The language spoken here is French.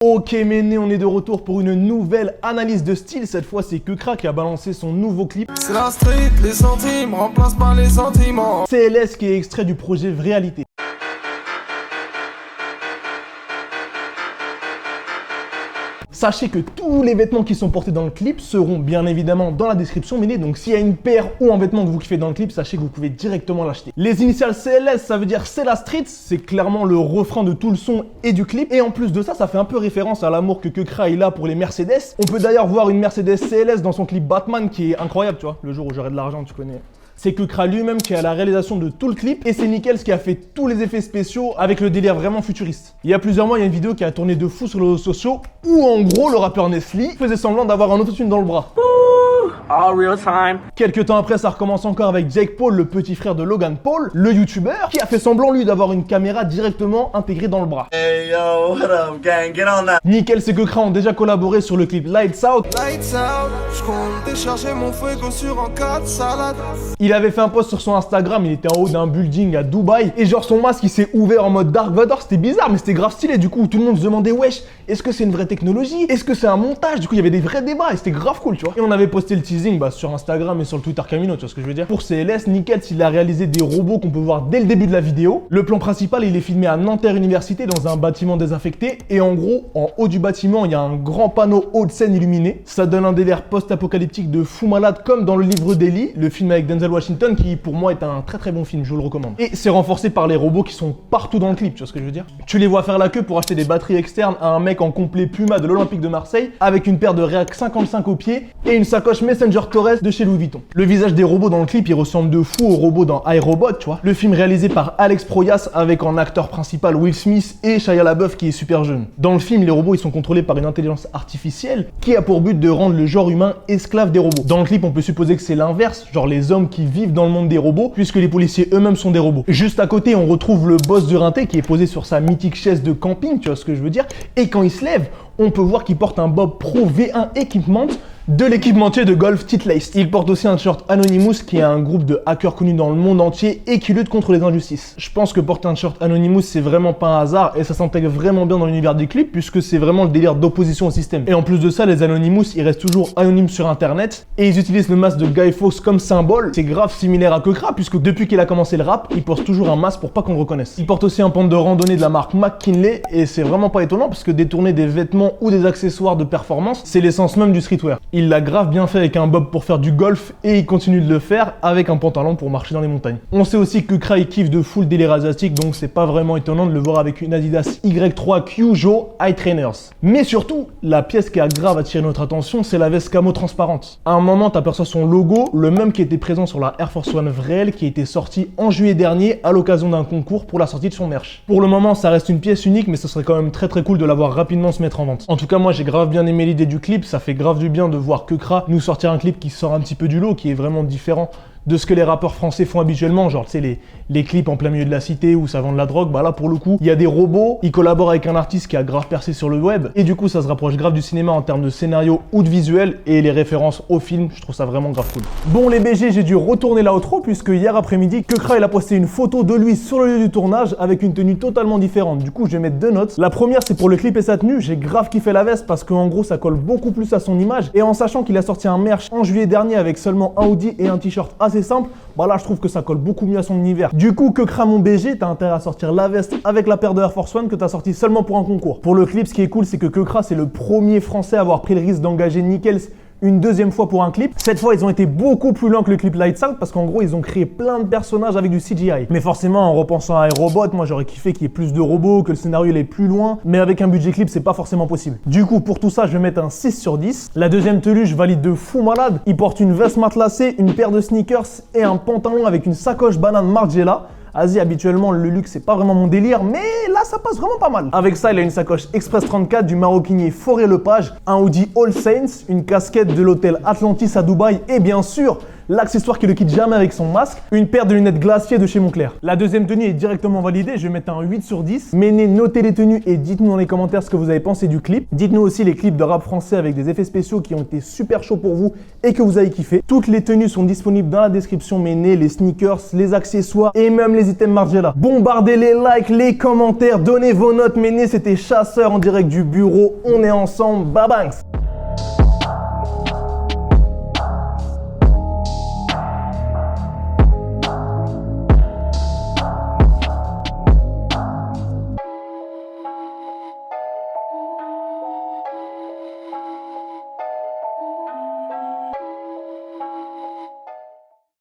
Ok Méné, on est de retour pour une nouvelle analyse de style. Cette fois c'est Keukra qui a balancé son nouveau clip. C'est la street, les centimes remplacent pas les sentiments. CLS qui est extrait du projet Réalité. Sachez que tous les vêtements qui sont portés dans le clip seront bien évidemment dans la description Méné. Donc s'il y a une paire ou un vêtement que vous kiffez dans le clip, sachez que vous pouvez directement l'acheter. Les initiales CLS, ça veut dire c'est la street. C'est clairement le refrain de tout le son et du clip. Et en plus de ça, ça fait un peu référence à l'amour que Keukra il a pour les Mercedes. On peut d'ailleurs voir une Mercedes CLS dans son clip Batman qui est incroyable, tu vois. Le jour où j'aurai de l'argent, tu connais. C'est Keukra lui-même qui a la réalisation de tout le clip et c'est Nickels qui a fait tous les effets spéciaux avec le délire vraiment futuriste. Il y a plusieurs mois, il y a une vidéo qui a tourné de fou sur les réseaux sociaux où en gros le rappeur Nestlé faisait semblant d'avoir un autotune dans le bras. All real time. Quelques temps après, ça recommence encore avec Jake Paul, le petit frère de Logan Paul, le youtubeur, qui a fait semblant lui d'avoir une caméra directement intégrée dans le bras. Hey yo, what up gang, get on that. Nickels et Keukra ont déjà collaboré sur le clip Lights Out. Lights out, je compte décharger mon fuego sur un 4 salade. Il avait fait un post sur son Instagram, il était en haut d'un building à Dubaï et genre son masque il s'est ouvert en mode Dark Vador, c'était bizarre mais c'était grave stylé. Du coup tout le monde se demandait wesh, est-ce que c'est une vraie technologie? Est-ce que c'est un montage? Du coup il y avait des vrais débats et c'était grave cool tu vois. Et on avait posté le teasing sur Instagram et sur le Twitter Camino, tu vois ce que je veux dire. Pour CLS, Nickels il a réalisé des robots qu'on peut voir dès le début de la vidéo. Le plan principal il est filmé à Nanterre Université dans un bâtiment désaffecté et en gros en haut du bâtiment il y a un grand panneau haute scène illuminé. Ça donne un délire post-apocalyptique de fou malade comme dans le livre d'Eli, le film avec Denzel Washington qui pour moi est un très bon film, je vous le recommande. Et c'est renforcé par les robots qui sont partout dans le clip, tu vois ce que je veux dire. Tu les vois faire la queue pour acheter des batteries externes à un mec en complet Puma de l'Olympique de Marseille avec une paire de React 55 au pied et une sacoche Messenger Torres de chez Louis Vuitton. Le visage des robots dans le clip il ressemble de fou aux robots dans iRobot, tu vois. Le film réalisé par Alex Proyas avec en acteur principal Will Smith et Shia LaBeouf qui est super jeune. Dans le film, les robots ils sont contrôlés par une intelligence artificielle qui a pour but de rendre le genre humain esclave des robots. Dans le clip, on peut supposer que c'est l'inverse, genre les hommes qui vivent dans le monde des robots, puisque les policiers eux-mêmes sont des robots. Juste à côté, on retrouve le boss de Rinté qui est posé sur sa mythique chaise de camping, tu vois ce que je veux dire. Et quand il se lève, on peut voir qu'il porte un Bob Pro V1 Equipment de l'équipementier de golf Titleist. Il porte aussi un t-shirt Anonymous qui est un groupe de hackers connus dans le monde entier et qui lutte contre les injustices. Je pense que porter un t-shirt Anonymous c'est vraiment pas un hasard et ça s'intègre vraiment bien dans l'univers des clips puisque c'est vraiment le délire d'opposition au système. Et en plus de ça, les Anonymous ils restent toujours anonymes sur internet et ils utilisent le masque de Guy Fawkes comme symbole. C'est grave similaire à Keukra puisque depuis qu'il a commencé le rap, il porte toujours un masque pour pas qu'on le reconnaisse. Il porte aussi un pant de randonnée de la marque McKinley et c'est vraiment pas étonnant parce que détourner des vêtements ou des accessoires de performance, c'est l'essence même du streetwear. Il l'a grave bien fait avec un bob pour faire du golf et il continue de le faire avec un pantalon pour marcher dans les montagnes. On sait aussi que Keukra il kiffe de fou le délire asiatique donc c'est pas vraiment étonnant de le voir avec une Adidas Y3 Kyujo High Trainers. Mais surtout, la pièce qui a grave attiré notre attention c'est la veste camo transparente. À un moment t'aperçois son logo, le même qui était présent sur la Air Force One réelle qui a été sortie en juillet dernier à l'occasion d'un concours pour la sortie de son merch. Pour le moment ça reste une pièce unique mais ce serait quand même très cool de la voir rapidement se mettre en vente. En tout cas moi j'ai grave bien aimé l'idée du clip, ça fait grave du bien de voir Keukra nous sortir un clip qui sort un petit peu du lot, qui est vraiment différent de ce que les rappeurs français font habituellement, genre tu sais les clips en plein milieu de la cité où ça vend de la drogue, bah là pour le coup il y a des robots, ils collaborent avec un artiste qui a grave percé sur le web et du coup ça se rapproche grave du cinéma en termes de scénario ou de visuel et les références au film, je trouve ça vraiment grave cool. Bon les BG, j'ai dû retourner l'outro puisque hier après-midi Keukra il a posté une photo de lui sur le lieu du tournage avec une tenue totalement différente. Du coup je vais mettre deux notes. La première c'est pour le clip et sa tenue, j'ai grave kiffé la veste parce qu'en gros ça colle beaucoup plus à son image et en sachant qu'il a sorti un merch en juillet dernier avec seulement un hoodie et un t-shirt assez simple, bah là je trouve que ça colle beaucoup mieux à son univers. Du coup Keukra mon BG, t'as intérêt à sortir la veste avec la paire de Air Force One que t'as sorti seulement pour un concours. Pour le clip, ce qui est cool c'est que Keukra c'est le premier français à avoir pris le risque d'engager Nickels une deuxième fois pour un clip. Cette fois, ils ont été beaucoup plus lents que le clip Lights Out parce qu'en gros, ils ont créé plein de personnages avec du CGI. Mais forcément, en repensant à iRobot, moi j'aurais kiffé qu'il y ait plus de robots, que le scénario il est plus loin. Mais avec un budget clip, c'est pas forcément possible. Du coup, pour tout ça, je vais mettre un 6 sur 10. La deuxième tenue, je valide de fou malade. Il porte une veste matelassée, une paire de sneakers et un pantalon avec une sacoche banane Margiela. Asie, habituellement, le luxe, c'est pas vraiment mon délire, mais là, ça passe vraiment pas mal. Avec ça, il a une sacoche Express 34 du maroquinier Forêt Lepage, un hoodie All Saints, une casquette de l'hôtel Atlantis à Dubaï et bien sûr, l'accessoire qui le quitte jamais avec son masque, une paire de lunettes glaciers de chez Moncler. La deuxième tenue est directement validée, je vais mettre un 8 sur 10. Méné, notez les tenues et dites-nous dans les commentaires ce que vous avez pensé du clip. Dites-nous aussi les clips de rap français avec des effets spéciaux qui ont été super chauds pour vous et que vous avez kiffé. Toutes les tenues sont disponibles dans la description, Méné, les sneakers, les accessoires et même les items Margiela. Bombardez les likes, les commentaires, donnez vos notes. Méné, c'était Chasseur en direct du bureau. On est ensemble, babanks.